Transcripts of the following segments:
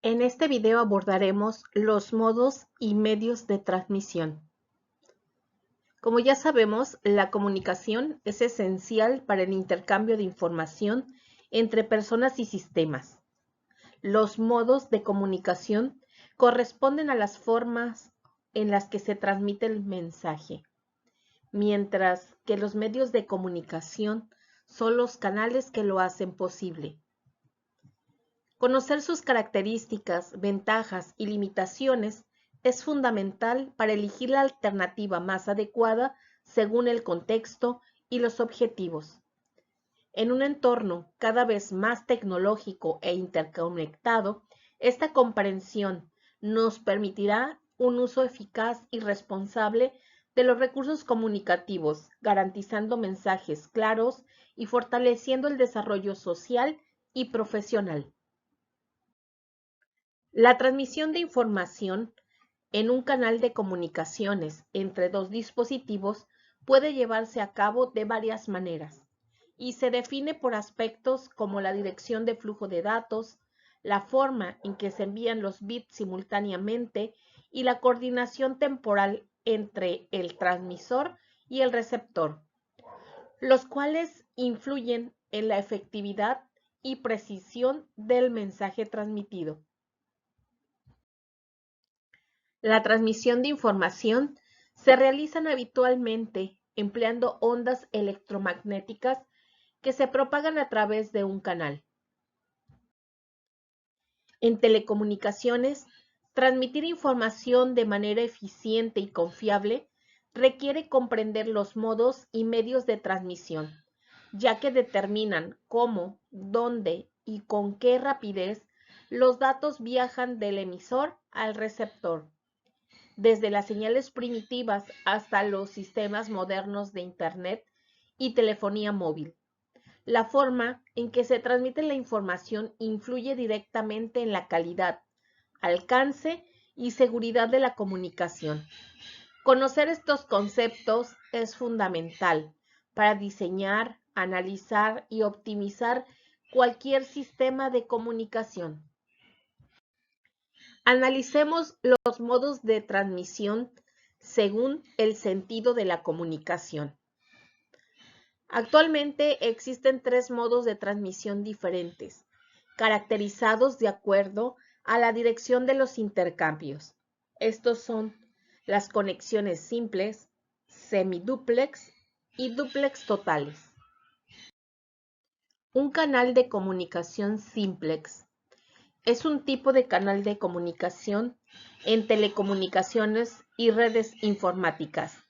En este video abordaremos los modos y medios de transmisión. Como ya sabemos, la comunicación es esencial para el intercambio de información entre personas y sistemas. Los modos de comunicación corresponden a las formas en las que se transmite el mensaje, mientras que los medios de comunicación son los canales que lo hacen posible. Conocer sus características, ventajas y limitaciones es fundamental para elegir la alternativa más adecuada según el contexto y los objetivos. En un entorno cada vez más tecnológico e interconectado, esta comprensión nos permitirá un uso eficaz y responsable de los recursos comunicativos, garantizando mensajes claros y fortaleciendo el desarrollo social y profesional. La transmisión de información en un canal de comunicaciones entre dos dispositivos puede llevarse a cabo de varias maneras y se define por aspectos como la dirección de flujo de datos, la forma en que se envían los bits simultáneamente y la coordinación temporal entre el transmisor y el receptor, los cuales influyen en la efectividad y precisión del mensaje transmitido. La transmisión de información se realiza habitualmente empleando ondas electromagnéticas que se propagan a través de un canal. En telecomunicaciones, transmitir información de manera eficiente y confiable requiere comprender los modos y medios de transmisión, ya que determinan cómo, dónde y con qué rapidez los datos viajan del emisor al receptor. Desde las señales primitivas hasta los sistemas modernos de Internet y telefonía móvil. La forma en que se transmite la información influye directamente en la calidad, alcance y seguridad de la comunicación. Conocer estos conceptos es fundamental para diseñar, analizar y optimizar cualquier sistema de comunicación. Analicemos los modos de transmisión según el sentido de la comunicación. Actualmente existen tres modos de transmisión diferentes, caracterizados de acuerdo a la dirección de los intercambios. Estos son las conexiones simples, semidúplex y dúplex totales. Un canal de comunicación simplex es un tipo de canal de comunicación en telecomunicaciones y redes informáticas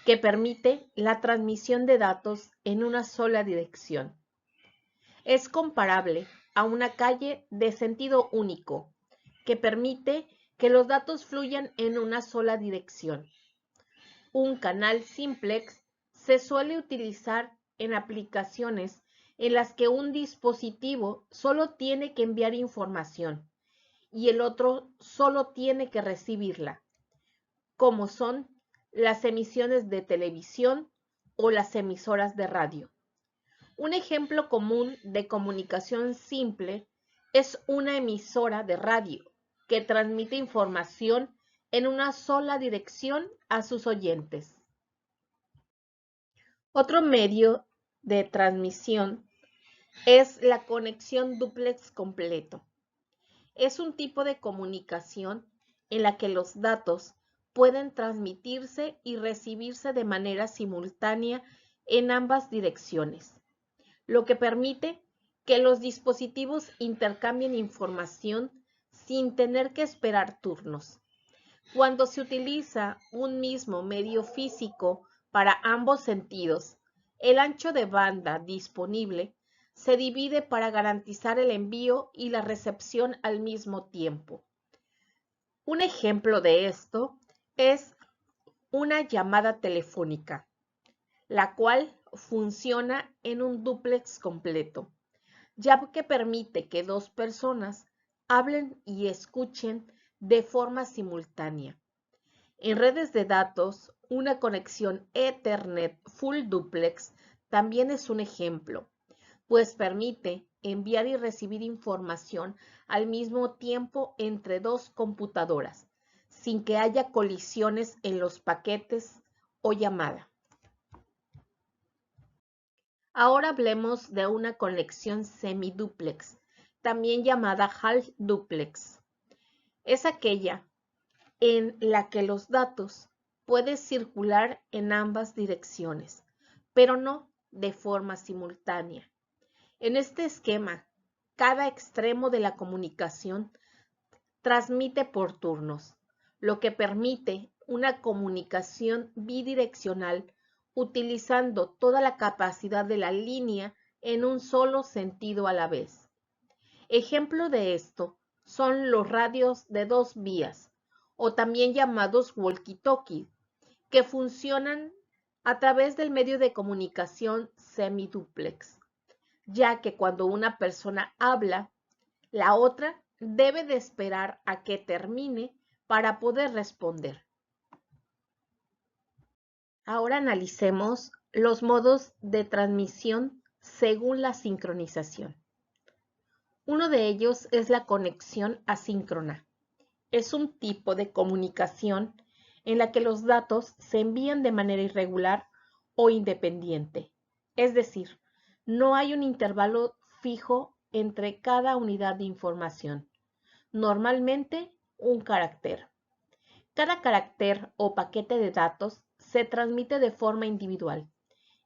que permite la transmisión de datos en una sola dirección. Es comparable a una calle de sentido único que permite que los datos fluyan en una sola dirección. Un canal simplex se suele utilizar en aplicaciones en las que un dispositivo solo tiene que enviar información y el otro solo tiene que recibirla, como son las emisiones de televisión o las emisoras de radio. Un ejemplo común de comunicación simple es una emisora de radio que transmite información en una sola dirección a sus oyentes. Otro medio de transmisión es la conexión dúplex completo. Es un tipo de comunicación en la que los datos pueden transmitirse y recibirse de manera simultánea en ambas direcciones, lo que permite que los dispositivos intercambien información sin tener que esperar turnos. Cuando se utiliza un mismo medio físico para ambos sentidos, el ancho de banda disponible se divide para garantizar el envío y la recepción al mismo tiempo. Un ejemplo de esto es una llamada telefónica, la cual funciona en un dúplex completo, ya que permite que dos personas hablen y escuchen de forma simultánea. En redes de datos, una conexión Ethernet Full Duplex también es un ejemplo, pues permite enviar y recibir información al mismo tiempo entre dos computadoras, sin que haya colisiones en los paquetes o llamada. Ahora hablemos de una conexión semidúplex, también llamada half duplex. Es aquella en la que los datos pueden circular en ambas direcciones, pero no de forma simultánea. En este esquema, cada extremo de la comunicación transmite por turnos, lo que permite una comunicación bidireccional utilizando toda la capacidad de la línea en un solo sentido a la vez. Ejemplo de esto son los radios de dos vías, o también llamados walkie-talkie, que funcionan a través del medio de comunicación semidúplex, ya que cuando una persona habla, la otra debe de esperar a que termine para poder responder. Ahora analicemos los modos de transmisión según la sincronización. Uno de ellos es la conexión asíncrona. Es un tipo de comunicación en la que los datos se envían de manera irregular o independiente. Es decir, no hay un intervalo fijo entre cada unidad de información. Normalmente, un carácter. Cada carácter o paquete de datos se transmite de forma individual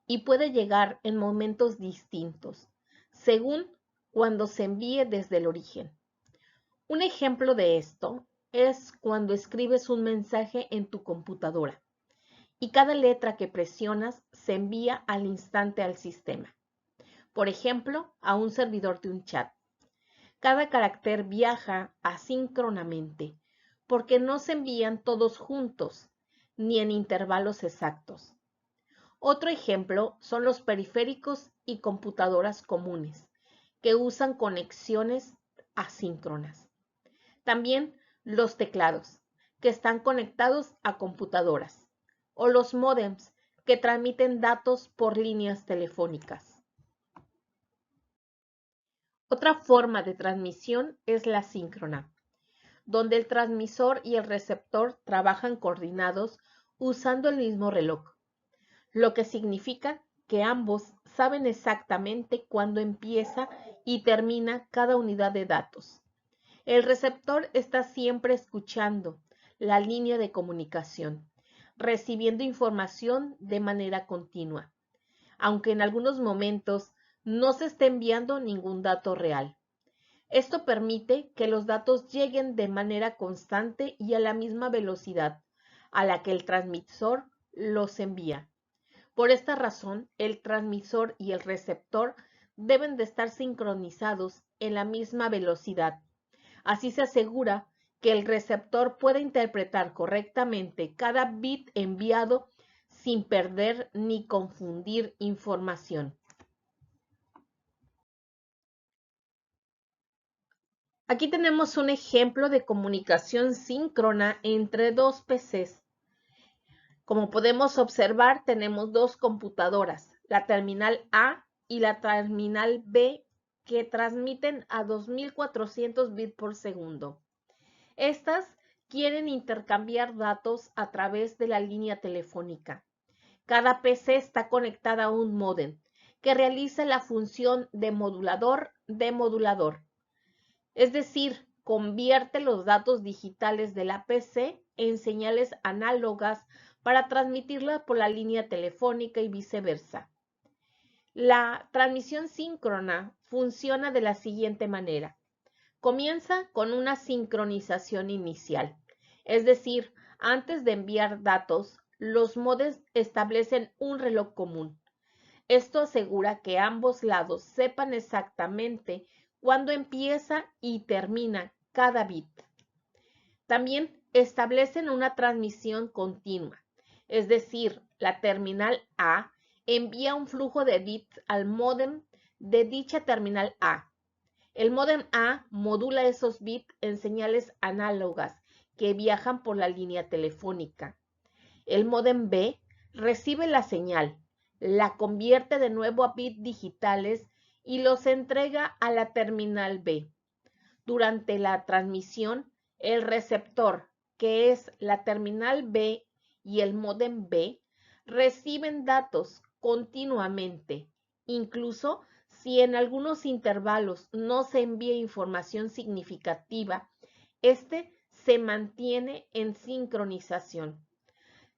y puede llegar en momentos distintos, según cuando se envíe desde el origen. Un ejemplo de esto es cuando escribes un mensaje en tu computadora y cada letra que presionas se envía al instante al sistema. Por ejemplo, a un servidor de un chat. Cada carácter viaja asíncronamente porque no se envían todos juntos ni en intervalos exactos. Otro ejemplo son los periféricos y computadoras comunes que usan conexiones asíncronas. También los teclados, que están conectados a computadoras, o los módems, que transmiten datos por líneas telefónicas. Otra forma de transmisión es la síncrona, donde el transmisor y el receptor trabajan coordinados usando el mismo reloj, lo que significa que ambos saben exactamente cuándo empieza y termina cada unidad de datos. El receptor está siempre escuchando la línea de comunicación, recibiendo información de manera continua, aunque en algunos momentos no se esté enviando ningún dato real. Esto permite que los datos lleguen de manera constante y a la misma velocidad a la que el transmisor los envía. Por esta razón, el transmisor y el receptor deben de estar sincronizados en la misma velocidad. Así se asegura que el receptor pueda interpretar correctamente cada bit enviado sin perder ni confundir información. Aquí tenemos un ejemplo de comunicación síncrona entre dos PCs. Como podemos observar, tenemos dos computadoras, la terminal A y la terminal B, que transmiten a 2400 bits por segundo. Estas quieren intercambiar datos a través de la línea telefónica. Cada PC está conectada a un módem que realiza la función de modulador, es decir, convierte los datos digitales de la PC en señales análogas para transmitirlas por la línea telefónica y viceversa. La transmisión síncrona funciona de la siguiente manera. Comienza con una sincronización inicial, es decir, antes de enviar datos, los módems establecen un reloj común. Esto asegura que ambos lados sepan exactamente cuándo empieza y termina cada bit. También establecen una transmisión continua, es decir, la terminal A envía un flujo de bits al módem de dicha terminal A. El módem A modula esos bits en señales análogas que viajan por la línea telefónica. El módem B recibe la señal, la convierte de nuevo a bits digitales y los entrega a la terminal B. Durante la transmisión, el receptor, que es la terminal B y el módem B, reciben datos continuamente, incluso si en algunos intervalos no se envía información significativa, este se mantiene en sincronización.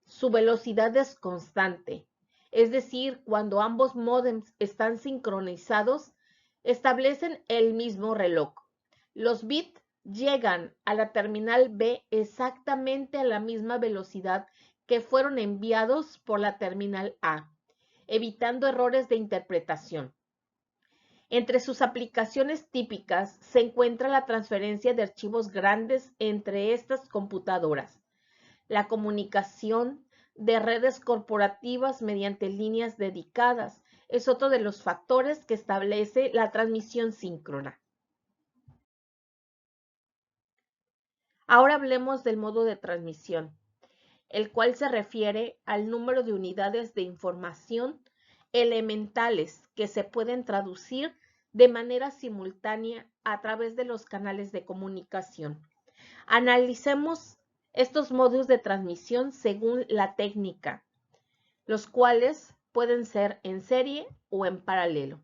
Su velocidad es constante, es decir, cuando ambos módems están sincronizados, establecen el mismo reloj. Los bits llegan a la terminal B exactamente a la misma velocidad que fueron enviados por la terminal A, evitando errores de interpretación. Entre sus aplicaciones típicas se encuentra la transferencia de archivos grandes entre estas computadoras, la comunicación de redes corporativas mediante líneas dedicadas es otro de los factores que establece la transmisión síncrona. Ahora hablemos del modo de transmisión, el cual se refiere al número de unidades de información elementales que se pueden traducir de manera simultánea a través de los canales de comunicación. Analicemos estos modos de transmisión según la técnica, los cuales pueden ser en serie o en paralelo.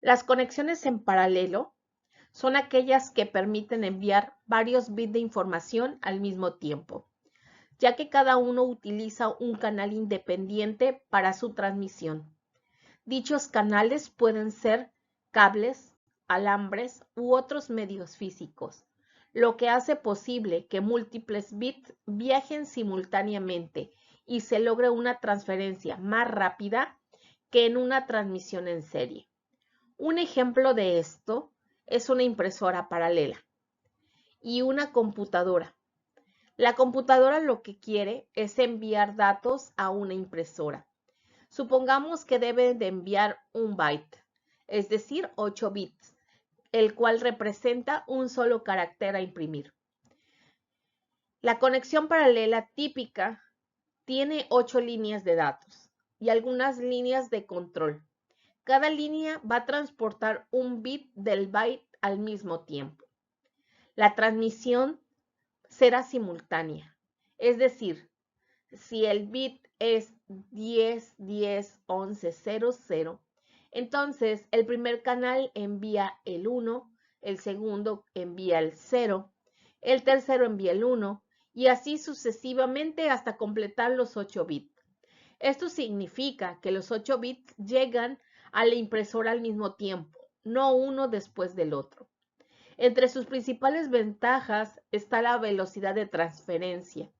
Las conexiones en paralelo son aquellas que permiten enviar varios bits de información al mismo tiempo, ya que cada uno utiliza un canal independiente para su transmisión. Dichos canales pueden ser cables, alambres u otros medios físicos, lo que hace posible que múltiples bits viajen simultáneamente y se logre una transferencia más rápida que en una transmisión en serie. Un ejemplo de esto es una impresora paralela y una computadora. La computadora lo que quiere es enviar datos a una impresora. Supongamos que debe de enviar un byte, es decir, 8 bits, el cual representa un solo carácter a imprimir. La conexión paralela típica tiene 8 líneas de datos y algunas líneas de control. Cada línea va a transportar un bit del byte al mismo tiempo. La transmisión será simultánea, es decir, si el bit es 10, 10, 11, 0, 0, entonces el primer canal envía el 1, el segundo envía el 0, el tercero envía el 1 y así sucesivamente hasta completar los 8 bits. Esto significa que los 8 bits llegan a la impresora al mismo tiempo, no uno después del otro. Entre sus principales ventajas está la velocidad de transferencia,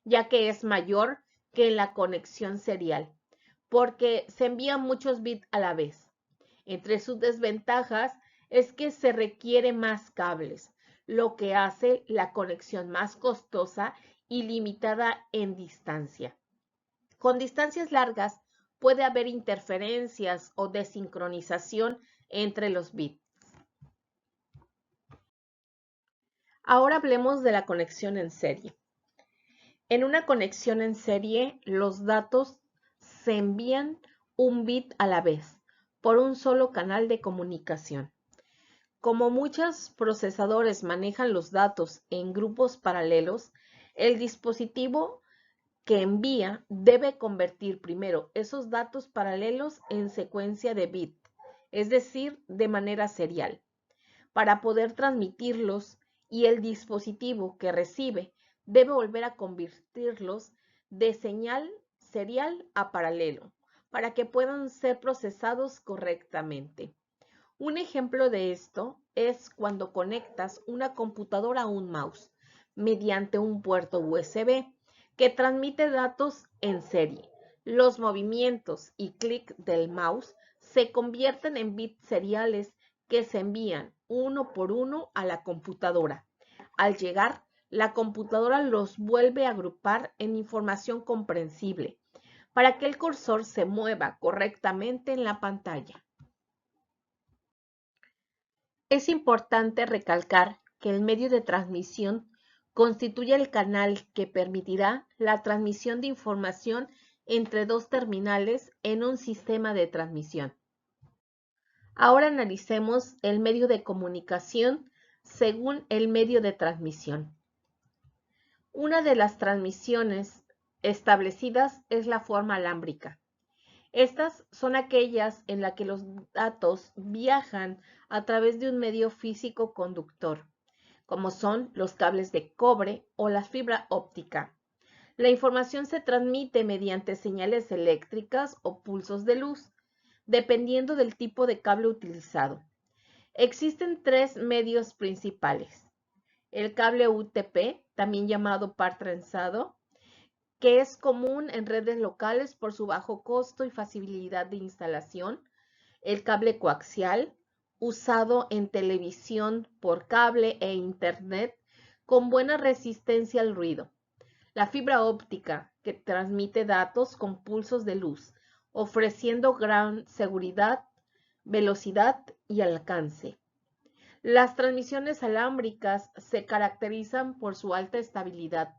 ya que es mayor que en la conexión serial, porque se envían muchos bits a la vez. Entre sus desventajas es que se requiere más cables, lo que hace la conexión más costosa y limitada en distancia. Con distancias largas puede haber interferencias o desincronización entre los bits. Ahora hablemos de la conexión en serie. En una conexión en serie, los datos se envían un bit a la vez por un solo canal de comunicación. Como muchos procesadores manejan los datos en grupos paralelos, el dispositivo que envía debe convertir primero esos datos paralelos en secuencia de bit, es decir, de manera serial, para poder transmitirlos y el dispositivo que recibe debe volver a convertirlos de señal serial a paralelo para que puedan ser procesados correctamente. Un ejemplo de esto es cuando conectas una computadora a un mouse mediante un puerto USB que transmite datos en serie. Los movimientos y clic del mouse se convierten en bits seriales que se envían uno por uno a la computadora. Al llegar, la computadora los vuelve a agrupar en información comprensible para que el cursor se mueva correctamente en la pantalla. Es importante recalcar que el medio de transmisión constituye el canal que permitirá la transmisión de información entre dos terminales en un sistema de transmisión. Ahora analicemos el medio de comunicación según el medio de transmisión. Una de las transmisiones establecidas es la forma alámbrica. Estas son aquellas en las que los datos viajan a través de un medio físico conductor, como son los cables de cobre o la fibra óptica. La información se transmite mediante señales eléctricas o pulsos de luz, dependiendo del tipo de cable utilizado. Existen tres medios principales. El cable UTP, también llamado par trenzado, que es común en redes locales por su bajo costo y facilidad de instalación. El cable coaxial, usado en televisión por cable e internet, con buena resistencia al ruido. La fibra óptica, que transmite datos con pulsos de luz, ofreciendo gran seguridad, velocidad y alcance. Las transmisiones alámbricas se caracterizan por su alta estabilidad,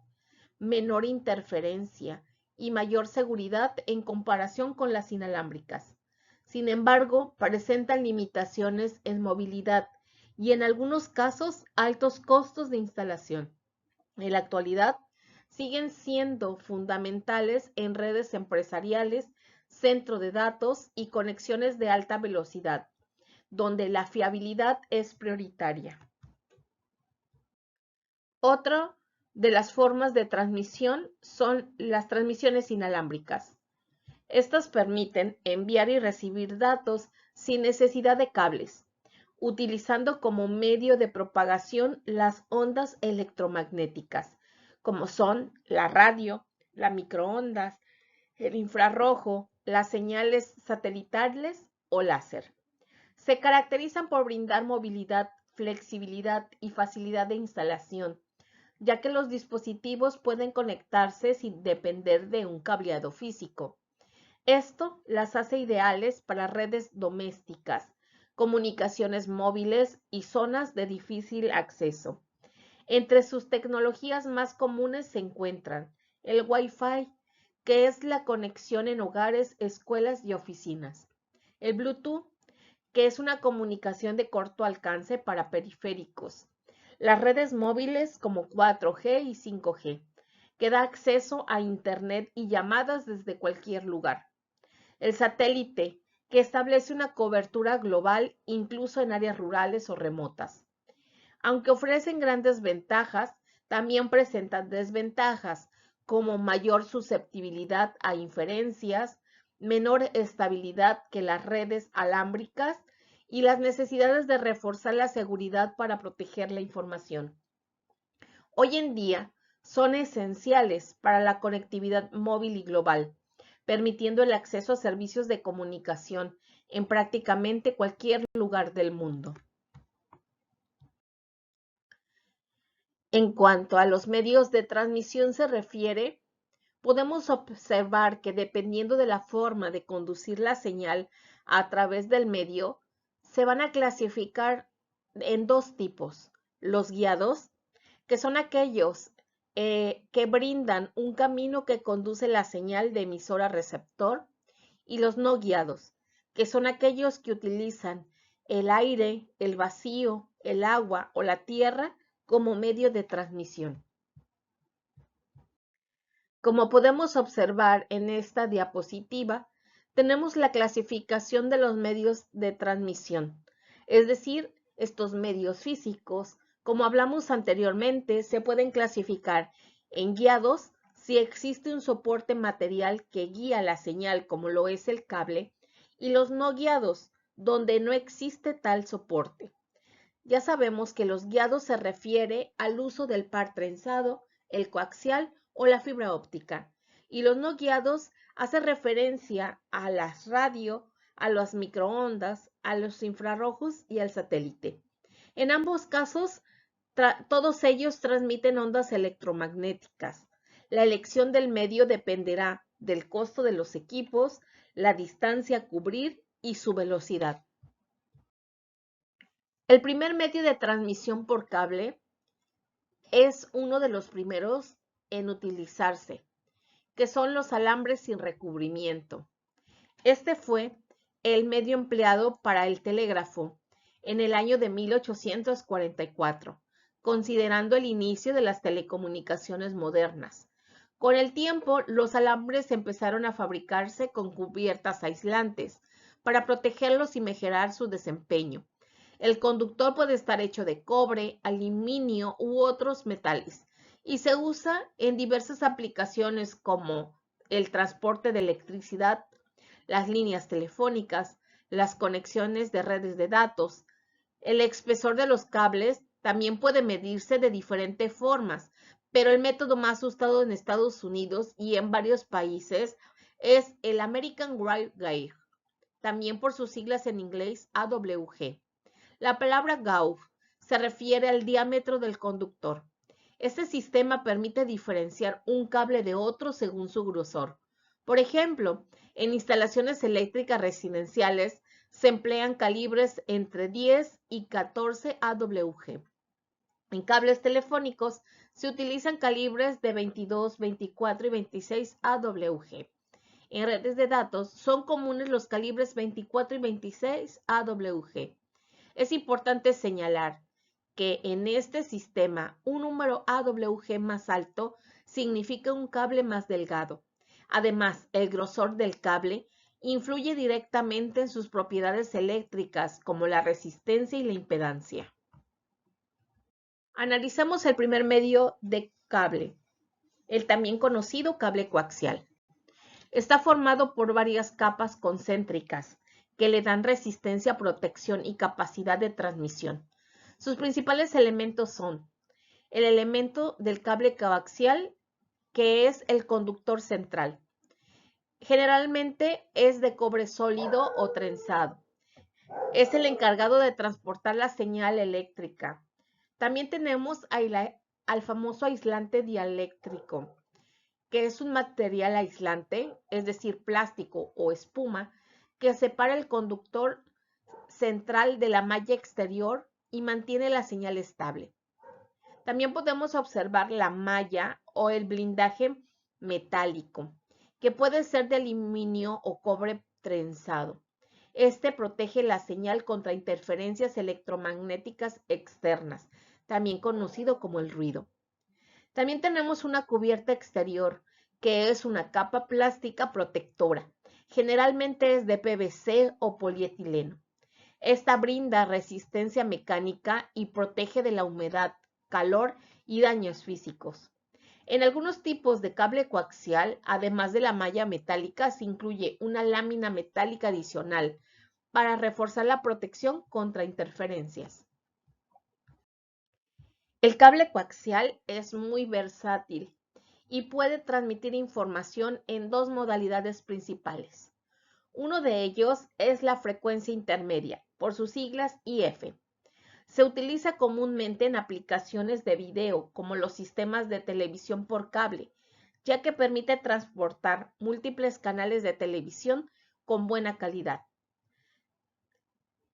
menor interferencia y mayor seguridad en comparación con las inalámbricas. Sin embargo, presentan limitaciones en movilidad y en algunos casos altos costos de instalación. En la actualidad, siguen siendo fundamentales en redes empresariales, centro de datos y conexiones de alta velocidad, donde la fiabilidad es prioritaria. Otra de las formas de transmisión son las transmisiones inalámbricas. Estas permiten enviar y recibir datos sin necesidad de cables, utilizando como medio de propagación las ondas electromagnéticas, como son la radio, la microondas, el infrarrojo, las señales satelitales o láser. Se caracterizan por brindar movilidad, flexibilidad y facilidad de instalación, ya que los dispositivos pueden conectarse sin depender de un cableado físico. Esto las hace ideales para redes domésticas, comunicaciones móviles y zonas de difícil acceso. Entre sus tecnologías más comunes se encuentran el Wi-Fi, que es la conexión en hogares, escuelas y oficinas; el Bluetooth, que es una comunicación de corto alcance para periféricos; las redes móviles como 4G y 5G, que da acceso a Internet y llamadas desde cualquier lugar; el satélite, que establece una cobertura global incluso en áreas rurales o remotas. Aunque ofrecen grandes ventajas, también presentan desventajas, como mayor susceptibilidad a inferencias, menor estabilidad que las redes alámbricas y las necesidades de reforzar la seguridad para proteger la información. Hoy en día son esenciales para la conectividad móvil y global, permitiendo el acceso a servicios de comunicación en prácticamente cualquier lugar del mundo. En cuanto a los medios de transmisión se refiere, podemos observar que dependiendo de la forma de conducir la señal a través del medio, se van a clasificar en dos tipos: los guiados, que son aquellos que brindan un camino que conduce la señal de emisor a receptor; y los no guiados, que son aquellos que utilizan el aire, el vacío, el agua o la tierra como medio de transmisión. Como podemos observar en esta diapositiva, tenemos la clasificación de los medios de transmisión, es decir, estos medios físicos. Como hablamos anteriormente, se pueden clasificar en guiados si existe un soporte material que guía la señal, como lo es el cable, y los no guiados, donde no existe tal soporte. Ya sabemos que los guiados se refiere al uso del par trenzado, el coaxial o la fibra óptica, y los no guiados hace referencia a las radio, a las microondas, a los infrarrojos y al satélite. En ambos casos, todos ellos transmiten ondas electromagnéticas. La elección del medio dependerá del costo de los equipos, la distancia a cubrir y su velocidad. El primer medio de transmisión por cable es uno de los primeros en utilizarse, que son los alambres sin recubrimiento. Este fue el medio empleado para el telégrafo en el año de 1844, considerando el inicio de las telecomunicaciones modernas. Con el tiempo, los alambres empezaron a fabricarse con cubiertas aislantes para protegerlos y mejorar su desempeño. El conductor puede estar hecho de cobre, aluminio u otros metales y se usa en diversas aplicaciones como el transporte de electricidad, las líneas telefónicas, las conexiones de redes de datos. El espesor de los cables también puede medirse de diferentes formas, pero el método más usado en Estados Unidos y en varios países es el American Wire Gauge, también por sus siglas en inglés AWG. La palabra gauge se refiere al diámetro del conductor. Este sistema permite diferenciar un cable de otro según su grosor. Por ejemplo, en instalaciones eléctricas residenciales se emplean calibres entre 10 y 14 AWG. En cables telefónicos se utilizan calibres de 22, 24 y 26 AWG. En redes de datos son comunes los calibres 24 y 26 AWG. Es importante señalar que en este sistema un número AWG más alto significa un cable más delgado. Además, el grosor del cable influye directamente en sus propiedades eléctricas como la resistencia y la impedancia. Analizamos el primer medio de cable, el también conocido cable coaxial. Está formado por varias capas concéntricas que le dan resistencia, protección y capacidad de transmisión. Sus principales elementos son el elemento del cable coaxial, que es el conductor central. Generalmente es de cobre sólido o trenzado. Es el encargado de transportar la señal eléctrica. También tenemos al famoso aislante dieléctrico, que es un material aislante, es decir, plástico o espuma, que separa el conductor central de la malla exterior y mantiene la señal estable. También podemos observar la malla o el blindaje metálico, que puede ser de aluminio o cobre trenzado. Este protege la señal contra interferencias electromagnéticas externas, también conocido como el ruido. También tenemos una cubierta exterior, que es una capa plástica protectora. Generalmente es de PVC o polietileno. Esta brinda resistencia mecánica y protege de la humedad, calor y daños físicos. En algunos tipos de cable coaxial, además de la malla metálica, se incluye una lámina metálica adicional para reforzar la protección contra interferencias. El cable coaxial es muy versátil y puede transmitir información en dos modalidades principales. Uno de ellos es la frecuencia intermedia, por sus siglas IF. Se utiliza comúnmente en aplicaciones de video, como los sistemas de televisión por cable, ya que permite transportar múltiples canales de televisión con buena calidad.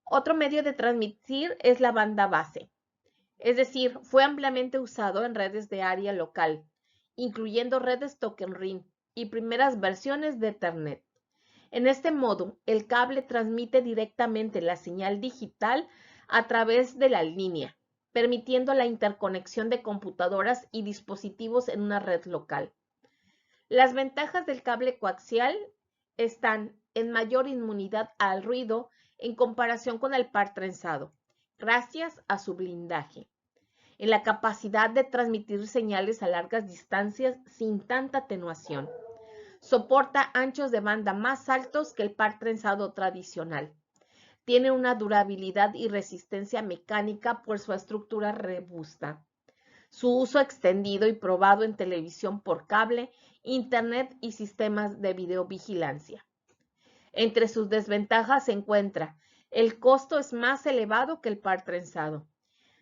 Otro medio de transmitir es la banda base, es decir, fue ampliamente usado en redes de área local, incluyendo redes Token Ring y primeras versiones de Ethernet. En este modo, el cable transmite directamente la señal digital a través de la línea, permitiendo la interconexión de computadoras y dispositivos en una red local. Las ventajas del cable coaxial están en mayor inmunidad al ruido en comparación con el par trenzado, gracias a su blindaje, en la capacidad de transmitir señales a largas distancias sin tanta atenuación. Soporta anchos de banda más altos que el par trenzado tradicional. Tiene una durabilidad y resistencia mecánica por su estructura robusta. Su uso extendido y probado en televisión por cable, internet y sistemas de videovigilancia. Entre sus desventajas se encuentra: el costo es más elevado que el par trenzado.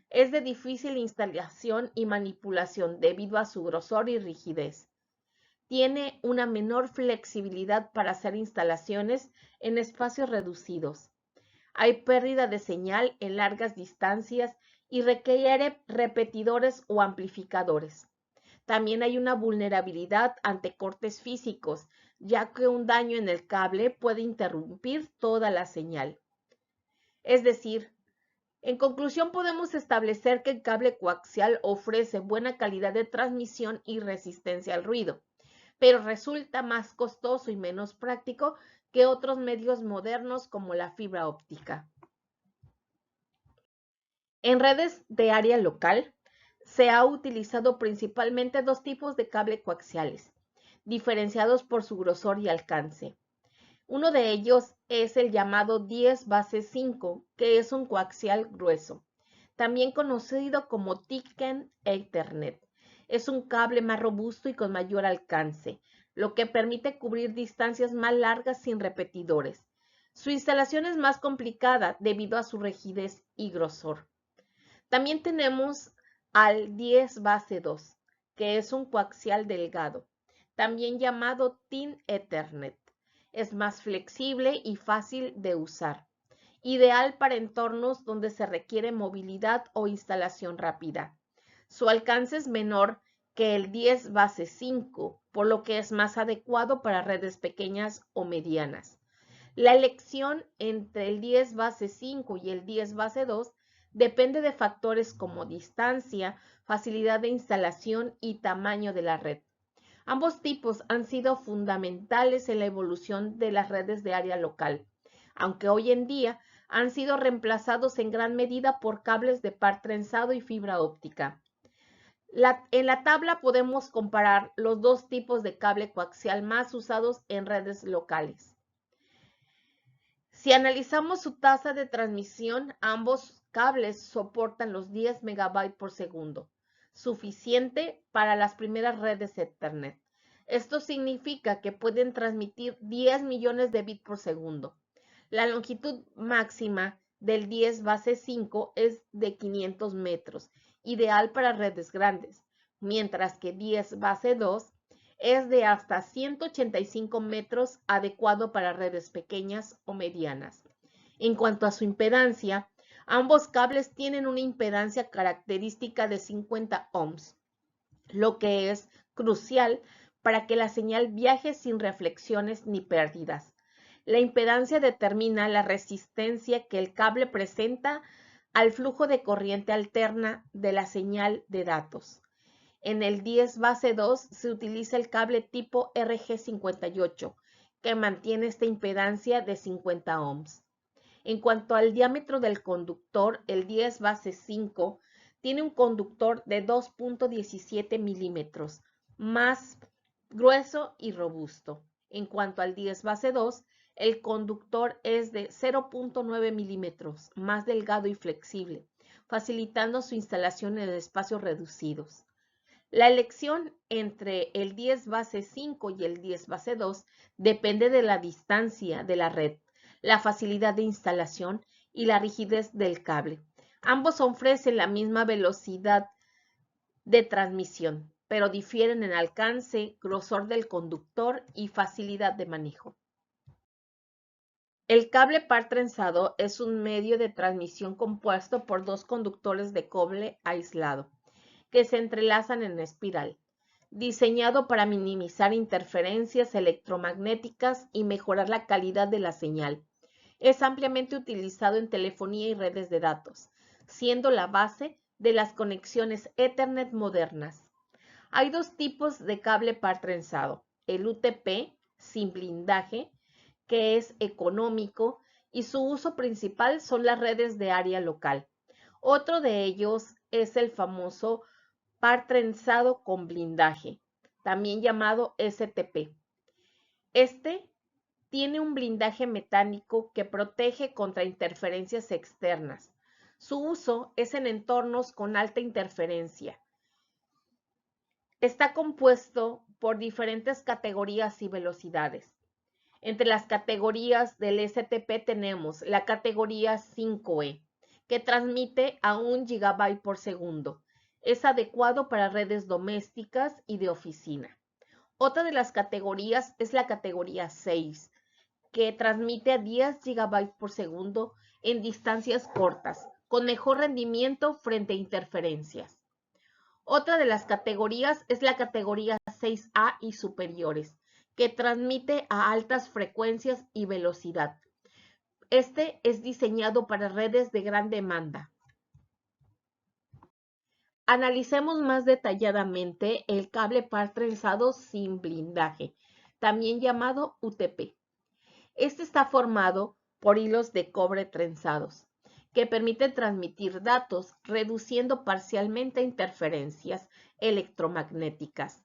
Es de difícil instalación y manipulación debido a su grosor y rigidez. Tiene una menor flexibilidad para hacer instalaciones en espacios reducidos. Hay pérdida de señal en largas distancias y requiere repetidores o amplificadores. También hay una vulnerabilidad ante cortes físicos ya que un daño en el cable puede interrumpir toda la señal. Es decir, en conclusión podemos establecer que el cable coaxial ofrece buena calidad de transmisión y resistencia al ruido, pero resulta más costoso y menos práctico que otros medios modernos como la fibra óptica. En redes de área local se ha utilizado principalmente dos tipos de cable coaxiales, diferenciados por su grosor y alcance. Uno de ellos es el llamado 10 base 5, que es un coaxial grueso, también conocido como Thicken Ethernet. Es un cable más robusto y con mayor alcance, lo que permite cubrir distancias más largas sin repetidores. Su instalación es más complicada debido a su rigidez y grosor. También tenemos al 10 base 2, que es un coaxial delgado, también llamado Thin Ethernet. Es más flexible y fácil de usar, ideal para entornos donde se requiere movilidad o instalación rápida. Su alcance es menor que el 10 base 5, por lo que es más adecuado para redes pequeñas o medianas. La elección entre el 10 base 5 y el 10 base 2 depende de factores como distancia, facilidad de instalación y tamaño de la red. Ambos tipos han sido fundamentales en la evolución de las redes de área local, aunque hoy en día han sido reemplazados en gran medida por cables de par trenzado y fibra óptica. En la tabla podemos comparar los dos tipos de cable coaxial más usados en redes locales. Si analizamos su tasa de transmisión, ambos cables soportan los 10 megabytes por segundo, suficiente para las primeras redes Ethernet. Esto significa que pueden transmitir 10 millones de bits por segundo. La longitud máxima del 10 base 5 es de 500 metros, ideal para redes grandes, mientras que 10 base 2 es de hasta 185 metros, adecuado para redes pequeñas o medianas. En cuanto a su impedancia, ambos cables tienen una impedancia característica de 50 ohms, lo que es crucial para que la señal viaje sin reflexiones ni pérdidas. La impedancia determina la resistencia que el cable presenta al flujo de corriente alterna de la señal de datos. En el 10 base 2 se utiliza el cable tipo RG58, que mantiene esta impedancia de 50 ohms. En cuanto al diámetro del conductor, el 10 base 5 tiene un conductor de 2.17 milímetros, más grueso y robusto. En cuanto al 10 base 2, el conductor es de 0.9 milímetros, más delgado y flexible, facilitando su instalación en espacios reducidos. La elección entre el 10 base 5 y el 10 base 2 depende de la distancia de la red, la facilidad de instalación y la rigidez del cable. Ambos ofrecen la misma velocidad de transmisión, pero difieren en alcance, grosor del conductor y facilidad de manejo. El cable par trenzado es un medio de transmisión compuesto por dos conductores de cobre aislado, que se entrelazan en espiral, diseñado para minimizar interferencias electromagnéticas y mejorar la calidad de la señal. Es ampliamente utilizado en telefonía y redes de datos, siendo la base de las conexiones Ethernet modernas. Hay dos tipos de cable par trenzado: el UTP sin blindaje, que es económico, y su uso principal son las redes de área local. Otro de ellos es el famoso par trenzado con blindaje, también llamado STP. Este tiene un blindaje metálico que protege contra interferencias externas. Su uso es en entornos con alta interferencia. Está compuesto por diferentes categorías y velocidades. Entre las categorías del STP tenemos la categoría 5E, que transmite a 1 GB por segundo. Es adecuado para redes domésticas y de oficina. Otra de las categorías es la categoría 6, que transmite a 10 GB por segundo en distancias cortas, con mejor rendimiento frente a interferencias. Otra de las categorías es la categoría 6A y superiores, que transmite a altas frecuencias y velocidad. Este es diseñado para redes de gran demanda. Analicemos más detalladamente el cable par trenzado sin blindaje, también llamado UTP. Este está formado por hilos de cobre trenzados, que permiten transmitir datos reduciendo parcialmente interferencias electromagnéticas.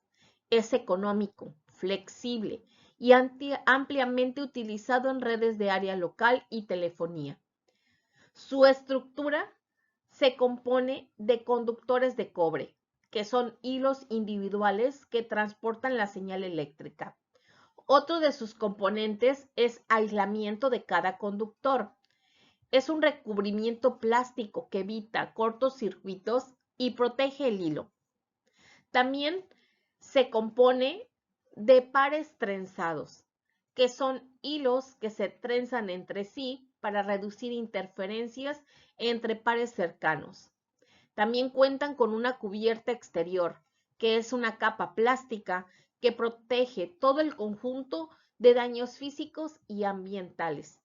Es económico, flexible y ampliamente utilizado en redes de área local y telefonía. Su estructura se compone de conductores de cobre, que son hilos individuales que transportan la señal eléctrica. Otro de sus componentes es aislamiento de cada conductor. Es un recubrimiento plástico que evita cortocircuitos y protege el hilo. También se compone de pares trenzados, que son hilos que se trenzan entre sí para reducir interferencias entre pares cercanos. También cuentan con una cubierta exterior, que es una capa plástica que protege todo el conjunto de daños físicos y ambientales.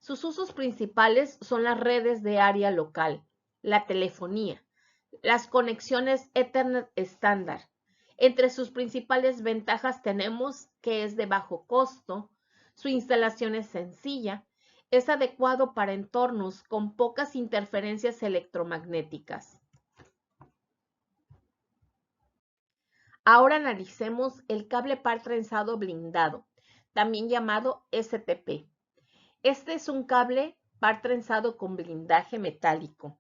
Sus usos principales son las redes de área local, la telefonía, las conexiones Ethernet estándar. Entre sus principales ventajas tenemos que es de bajo costo, su instalación es sencilla, es adecuado para entornos con pocas interferencias electromagnéticas. Ahora analicemos el cable par trenzado blindado, también llamado STP. Este es un cable par trenzado con blindaje metálico,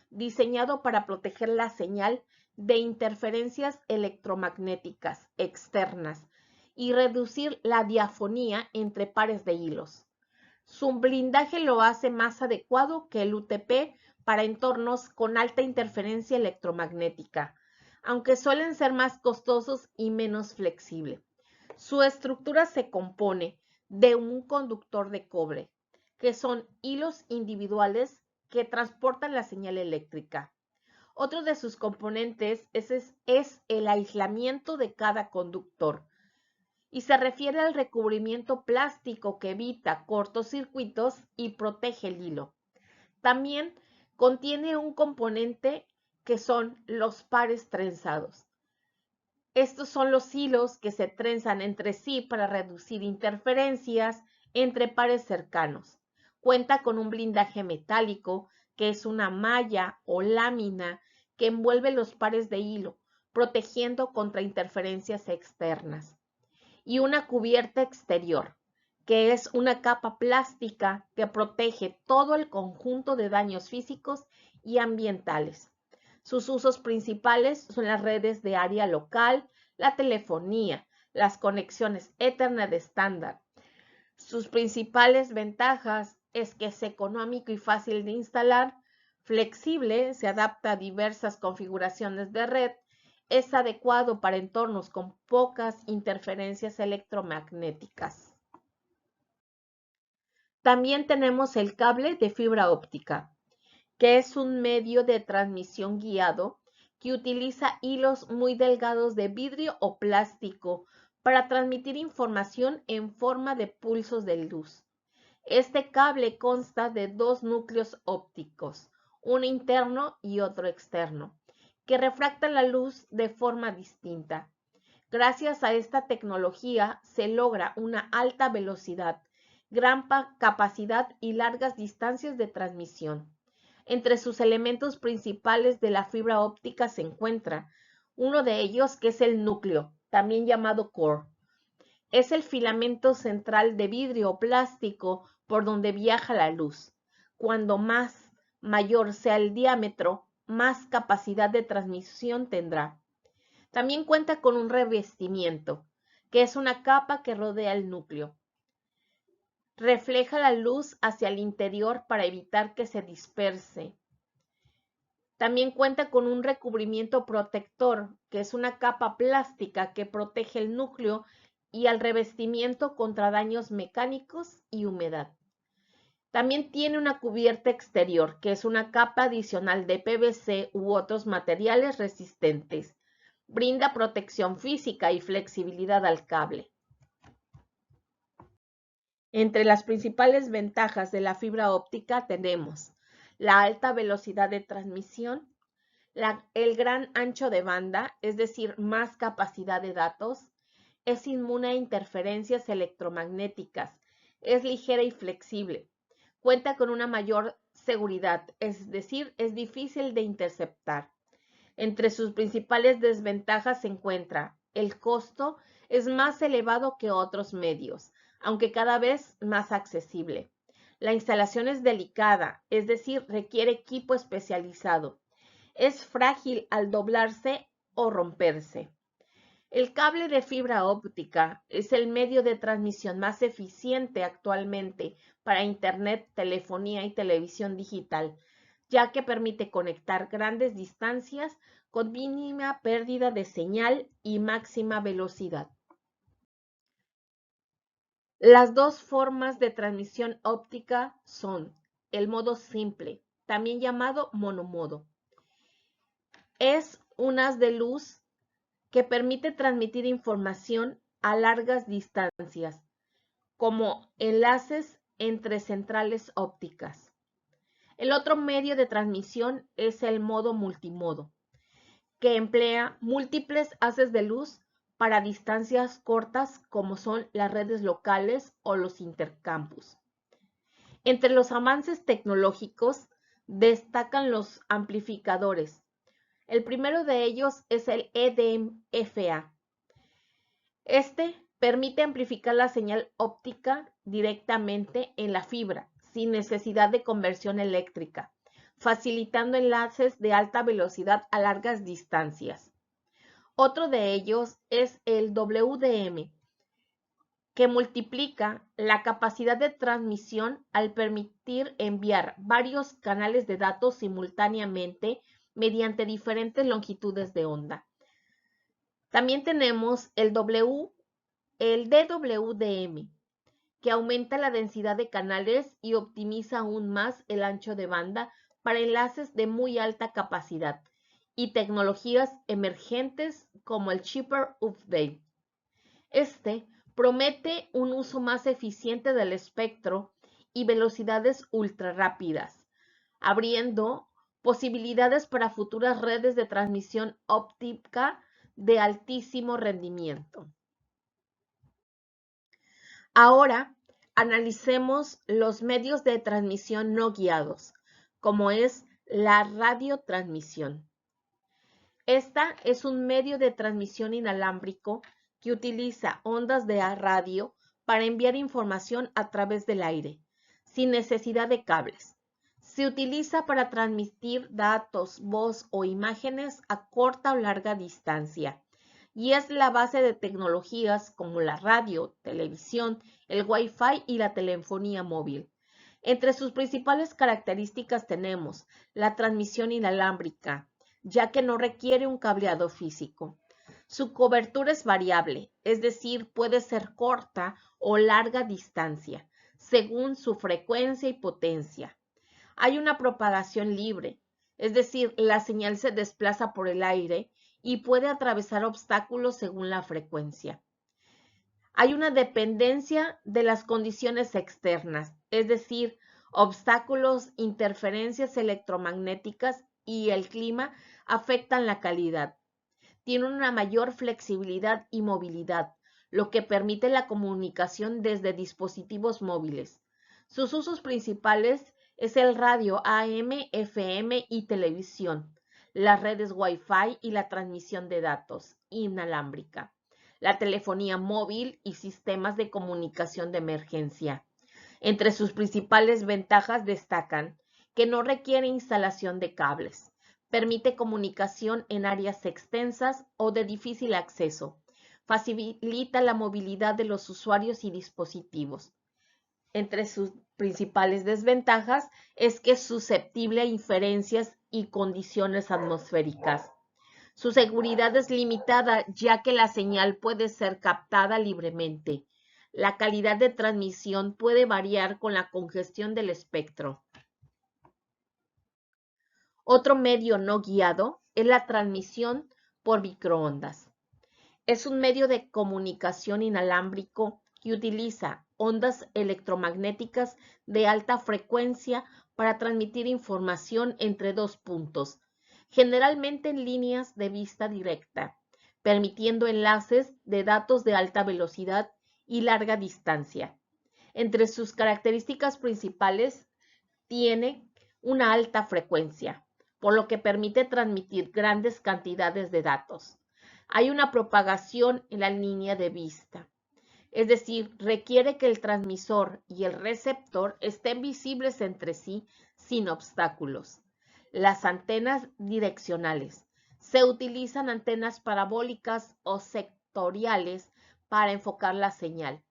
diseñado para proteger la señal de interferencias electromagnéticas externas y reducir la diafonía entre pares de hilos. Su blindaje lo hace más adecuado que el UTP para entornos con alta interferencia electromagnética, aunque suelen ser más costosos y menos flexibles. Su estructura se compone de un conductor de cobre, que son hilos individuales que transportan la señal eléctrica. Otro de sus componentes es el aislamiento de cada conductor y se refiere al recubrimiento plástico que evita cortocircuitos y protege el hilo. También contiene un componente que son los pares trenzados. Estos son los hilos que se trenzan entre sí para reducir interferencias entre pares cercanos. Cuenta con un blindaje metálico, que es una malla o lámina que envuelve los pares de hilo, protegiendo contra interferencias externas. Y una cubierta exterior, que es una capa plástica que protege todo el conjunto de daños físicos y ambientales. Sus usos principales son las redes de área local, la telefonía, las conexiones Ethernet estándar. Sus principales ventajas es que es económico y fácil de instalar, flexible, se adapta a diversas configuraciones de red, es adecuado para entornos con pocas interferencias electromagnéticas. También tenemos el cable de fibra óptica, que es un medio de transmisión guiado que utiliza hilos muy delgados de vidrio o plástico para transmitir información en forma de pulsos de luz. Este cable consta de dos núcleos ópticos, uno interno y otro externo, que refractan la luz de forma distinta. Gracias a esta tecnología se logra una alta velocidad, gran capacidad y largas distancias de transmisión. Entre sus elementos principales de la fibra óptica se encuentra uno de ellos, que es el núcleo, también llamado core. Es el filamento central de vidrio o plástico por donde viaja la luz. Cuando mayor sea el diámetro, más capacidad de transmisión tendrá. También cuenta con un revestimiento, que es una capa que rodea el núcleo. Refleja la luz hacia el interior para evitar que se disperse. También cuenta con un recubrimiento protector, que es una capa plástica que protege el núcleo y al revestimiento contra daños mecánicos y humedad. También tiene una cubierta exterior, que es una capa adicional de PVC u otros materiales resistentes. Brinda protección física y flexibilidad al cable. Entre las principales ventajas de la fibra óptica tenemos la alta velocidad de transmisión, el gran ancho de banda, es decir, más capacidad de datos, es inmune a interferencias electromagnéticas, es ligera y flexible, cuenta con una mayor seguridad, es decir, es difícil de interceptar. Entre sus principales desventajas se encuentra el costo es más elevado que otros medios, aunque cada vez más accesible. La instalación es delicada, es decir, requiere equipo especializado. Es frágil al doblarse o romperse. El cable de fibra óptica es el medio de transmisión más eficiente actualmente para Internet, telefonía y televisión digital, ya que permite conectar grandes distancias con mínima pérdida de señal y máxima velocidad. Las dos formas de transmisión óptica son el modo simple, también llamado monomodo. Es un haz de luz que permite transmitir información a largas distancias, como enlaces entre centrales ópticas. El otro medio de transmisión es el modo multimodo, que emplea múltiples haces de luz para distancias cortas como son las redes locales o los intercampus. Entre los avances tecnológicos destacan los amplificadores. El primero de ellos es el EDMFA. Este permite amplificar la señal óptica directamente en la fibra, sin necesidad de conversión eléctrica, facilitando enlaces de alta velocidad a largas distancias. Otro de ellos es el WDM, que multiplica la capacidad de transmisión al permitir enviar varios canales de datos simultáneamente mediante diferentes longitudes de onda. También tenemos el DWDM, que aumenta la densidad de canales y optimiza aún más el ancho de banda para enlaces de muy alta capacidad y tecnologías emergentes como el Cheaper Update. Este promete un uso más eficiente del espectro y velocidades ultra rápidas, abriendo posibilidades para futuras redes de transmisión óptica de altísimo rendimiento. Ahora analicemos los medios de transmisión no guiados, como es la radiotransmisión. Esta es un medio de transmisión inalámbrico que utiliza ondas de radio para enviar información a través del aire, sin necesidad de cables. Se utiliza para transmitir datos, voz o imágenes a corta o larga distancia y es la base de tecnologías como la radio, televisión, el Wi-Fi y la telefonía móvil. Entre sus principales características tenemos la transmisión inalámbrica, ya que no requiere un cableado físico. Su cobertura es variable, es decir, puede ser corta o larga distancia, según su frecuencia y potencia. Hay una propagación libre, es decir, la señal se desplaza por el aire y puede atravesar obstáculos según la frecuencia. Hay una dependencia de las condiciones externas, es decir, obstáculos, interferencias electromagnéticas y el clima afectan la calidad. Tiene una mayor flexibilidad y movilidad, lo que permite la comunicación desde dispositivos móviles. Sus usos principales es el radio AM, FM y televisión, las redes Wi-Fi y la transmisión de datos inalámbrica, la telefonía móvil y sistemas de comunicación de emergencia. Entre sus principales ventajas destacan que no requiere instalación de cables, permite comunicación en áreas extensas o de difícil acceso, facilita la movilidad de los usuarios y dispositivos. Entre sus principales desventajas es que es susceptible a inferencias y condiciones atmosféricas. Su seguridad es limitada ya que la señal puede ser captada libremente. La calidad de transmisión puede variar con la congestión del espectro. Otro medio no guiado es la transmisión por microondas. Es un medio de comunicación inalámbrico que utiliza ondas electromagnéticas de alta frecuencia para transmitir información entre dos puntos, generalmente en líneas de vista directa, permitiendo enlaces de datos de alta velocidad y larga distancia. Entre sus características principales tiene una alta frecuencia, por lo que permite transmitir grandes cantidades de datos. Hay una propagación en la línea de vista, es decir, requiere que el transmisor y el receptor estén visibles entre sí sin obstáculos. Las antenas direccionales. Se utilizan antenas parabólicas o sectoriales para enfocar la señal.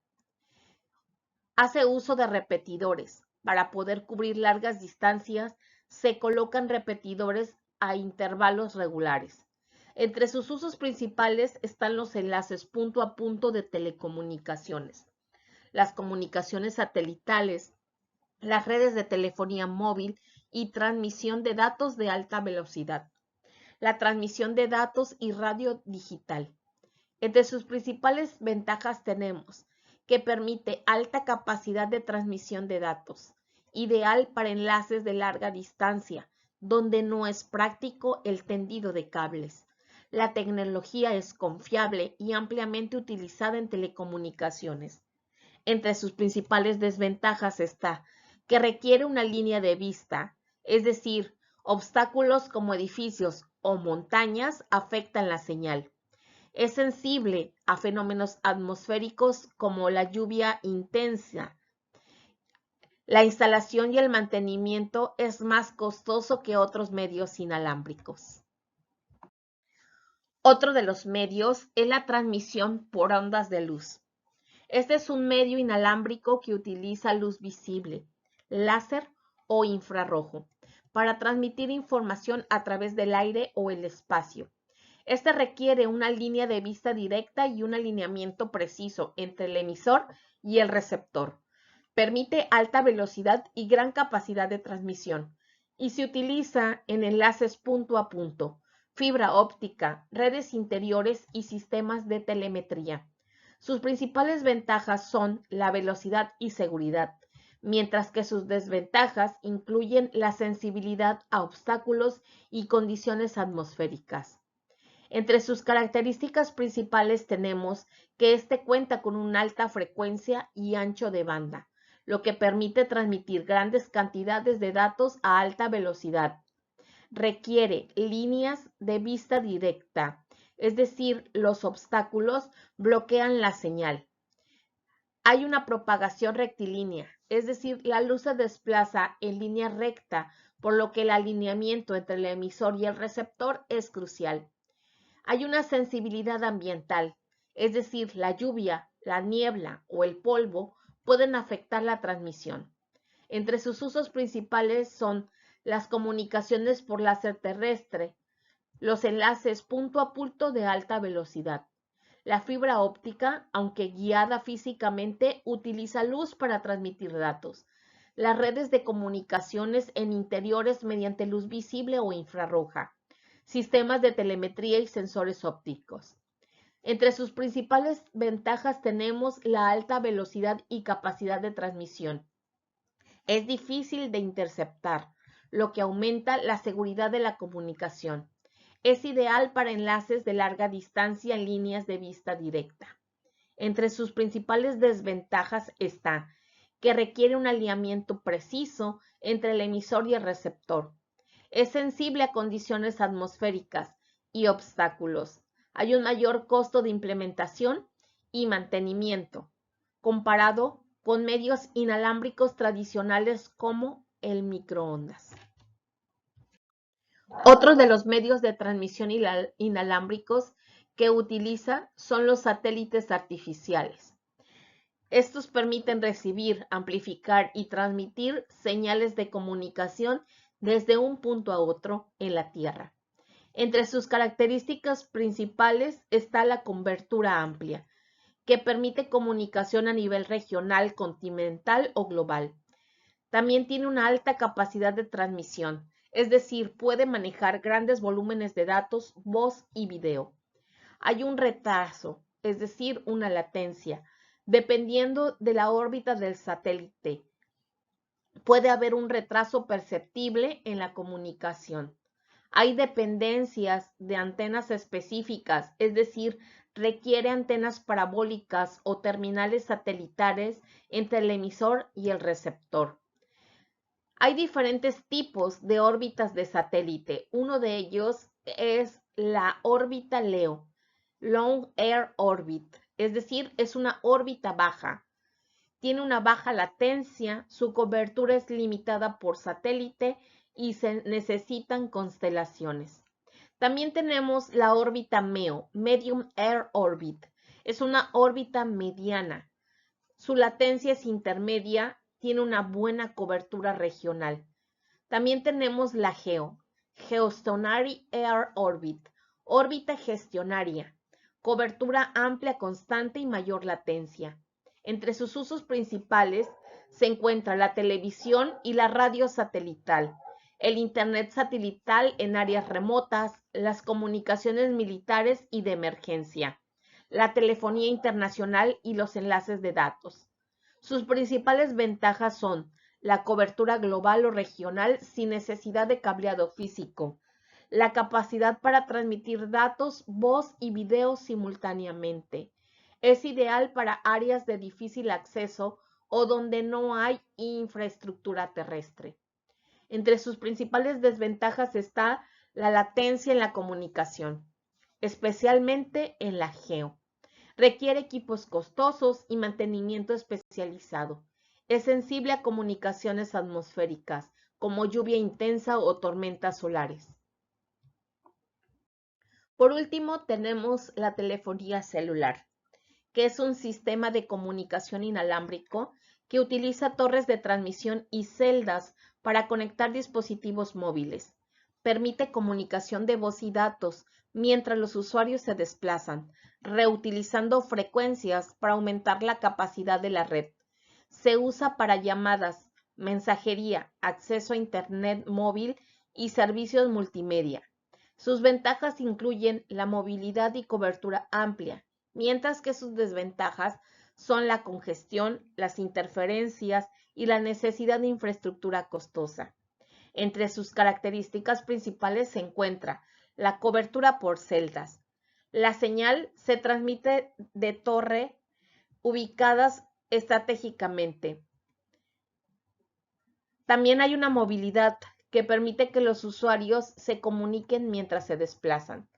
Hace uso de repetidores. Para poder cubrir largas distancias, se colocan repetidores a intervalos regulares. Entre sus usos principales están los enlaces punto a punto de telecomunicaciones, las comunicaciones satelitales, las redes de telefonía móvil y transmisión de datos de alta velocidad, la transmisión de datos y radio digital. Entre sus principales ventajas tenemos que permite alta capacidad de transmisión de datos, ideal para enlaces de larga distancia, donde no es práctico el tendido de cables. La tecnología es confiable y ampliamente utilizada en telecomunicaciones. Entre sus principales desventajas está que requiere una línea de vista, es decir, obstáculos como edificios o montañas afectan la señal. Es sensible a fenómenos atmosféricos como la lluvia intensa. La instalación y el mantenimiento es más costoso que otros medios inalámbricos. Otro de los medios es la transmisión por ondas de luz. Este es un medio inalámbrico que utiliza luz visible, láser o infrarrojo para transmitir información a través del aire o el espacio. Este requiere una línea de vista directa y un alineamiento preciso entre el emisor y el receptor. Permite alta velocidad y gran capacidad de transmisión y se utiliza en enlaces punto a punto, fibra óptica, redes interiores y sistemas de telemetría. Sus principales ventajas son la velocidad y seguridad, mientras que sus desventajas incluyen la sensibilidad a obstáculos y condiciones atmosféricas. Entre sus características principales tenemos que este cuenta con una alta frecuencia y ancho de banda, lo que permite transmitir grandes cantidades de datos a alta velocidad. Requiere líneas de vista directa, es decir, los obstáculos bloquean la señal. Hay una propagación rectilínea, es decir, la luz se desplaza en línea recta, por lo que el alineamiento entre el emisor y el receptor es crucial. Hay una sensibilidad ambiental, es decir, la lluvia, la niebla o el polvo pueden afectar la transmisión. Entre sus usos principales son las comunicaciones por láser terrestre, los enlaces punto a punto de alta velocidad. La fibra óptica, aunque guiada físicamente, utiliza luz para transmitir datos. Las redes de comunicaciones en interiores mediante luz visible o infrarroja. Sistemas de telemetría y sensores ópticos. Entre sus principales ventajas tenemos la alta velocidad y capacidad de transmisión. Es difícil de interceptar, lo que aumenta la seguridad de la comunicación. Es ideal para enlaces de larga distancia en líneas de vista directa. Entre sus principales desventajas está que requiere un alineamiento preciso entre el emisor y el receptor. Es sensible a condiciones atmosféricas y obstáculos. Hay un mayor costo de implementación y mantenimiento comparado con medios inalámbricos tradicionales como el microondas. Otros de los medios de transmisión inalámbricos que utiliza son los satélites artificiales. Estos permiten recibir, amplificar y transmitir señales de comunicación desde un punto a otro en la Tierra. Entre sus características principales está la cobertura amplia, que permite comunicación a nivel regional, continental o global. También tiene una alta capacidad de transmisión, es decir, puede manejar grandes volúmenes de datos, voz y video. Hay un retraso, es decir, una latencia, Dependiendo de la órbita del satélite, puede haber un retraso perceptible en la comunicación. Hay dependencias de antenas específicas, es decir, requiere antenas parabólicas o terminales satelitales entre el emisor y el receptor. Hay diferentes tipos de órbitas de satélite. Uno de ellos es la órbita LEO, Long Air Orbit, es decir, es una órbita baja. Tiene una baja latencia, su cobertura es limitada por satélite y se necesitan constelaciones. También tenemos la órbita MEO, Medium Air Orbit. Es una órbita mediana. Su latencia es intermedia, tiene una buena cobertura regional. También tenemos la GEO, Geostationary Air Orbit, órbita gestionaria, cobertura amplia, constante y mayor latencia. Entre sus usos principales se encuentra la televisión y la radio satelital, el internet satelital en áreas remotas, las comunicaciones militares y de emergencia, la telefonía internacional y los enlaces de datos. Sus principales ventajas son la cobertura global o regional sin necesidad de cableado físico, la capacidad para transmitir datos, voz y video simultáneamente. Es ideal para áreas de difícil acceso o donde no hay infraestructura terrestre. Entre sus principales desventajas está la latencia en la comunicación, especialmente en la GEO. Requiere equipos costosos y mantenimiento especializado. Es sensible a comunicaciones atmosféricas, como lluvia intensa o tormentas solares. Por último, tenemos la telefonía celular, que es un sistema de comunicación inalámbrico que utiliza torres de transmisión y celdas para conectar dispositivos móviles. Permite comunicación de voz y datos mientras los usuarios se desplazan, reutilizando frecuencias para aumentar la capacidad de la red. Se usa para llamadas, mensajería, acceso a Internet móvil y servicios multimedia. Sus ventajas incluyen la movilidad y cobertura amplia, mientras que sus desventajas son la congestión, las interferencias y la necesidad de infraestructura costosa. Entre sus características principales se encuentra la cobertura por celdas. La señal se transmite de torre ubicadas estratégicamente. También hay una movilidad que permite que los usuarios se comuniquen mientras se desplazan.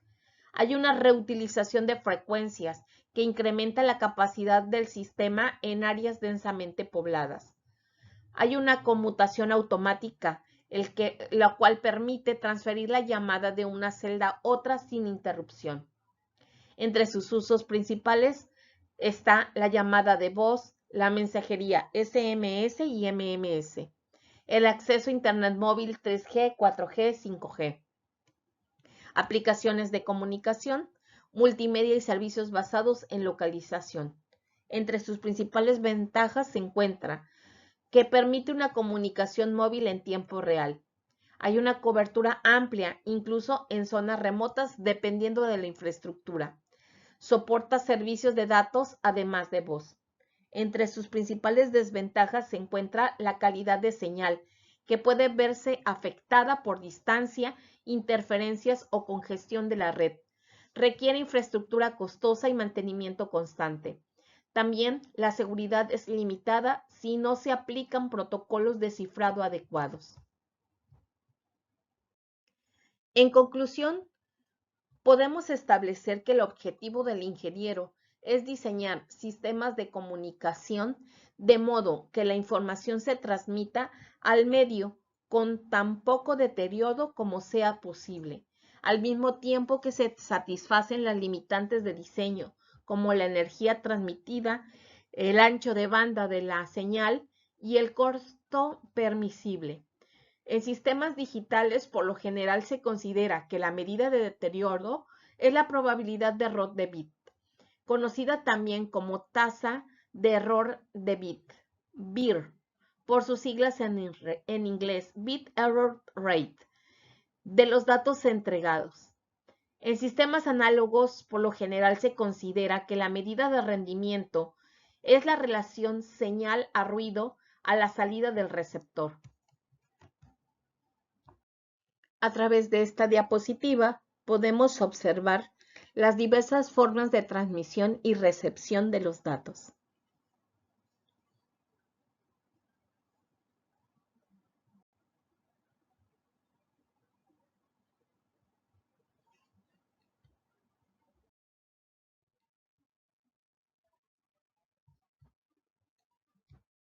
Hay una reutilización de frecuencias que incrementa la capacidad del sistema en áreas densamente pobladas. Hay una conmutación automática, la cual permite transferir la llamada de una celda a otra sin interrupción. Entre sus usos principales está la llamada de voz, la mensajería SMS y MMS, el acceso a Internet móvil 3G, 4G, 5G, aplicaciones de comunicación, multimedia y servicios basados en localización. Entre sus principales ventajas se encuentra que permite una comunicación móvil en tiempo real. Hay una cobertura amplia, incluso en zonas remotas, dependiendo de la infraestructura. Soporta servicios de datos, además de voz. Entre sus principales desventajas se encuentra la calidad de señal, que puede verse afectada por distancia, interferencias o congestión de la red. Requiere infraestructura costosa y mantenimiento constante. También la seguridad es limitada si no se aplican protocolos de cifrado adecuados. En conclusión, podemos establecer que el objetivo del ingeniero es diseñar sistemas de comunicación de modo que la información se transmita al medio con tan poco deterioro como sea posible, al mismo tiempo que se satisfacen las limitantes de diseño, como la energía transmitida, el ancho de banda de la señal y el costo permisible. En sistemas digitales, por lo general, se considera que la medida de deterioro es la probabilidad de error de bit, conocida también como tasa de error de bit, BER, por sus siglas en inglés, Bit Error Rate, de los datos entregados. En sistemas análogos, por lo general, se considera que la medida de rendimiento es la relación señal a ruido a la salida del receptor. A través de esta diapositiva podemos observar las diversas formas de transmisión y recepción de los datos.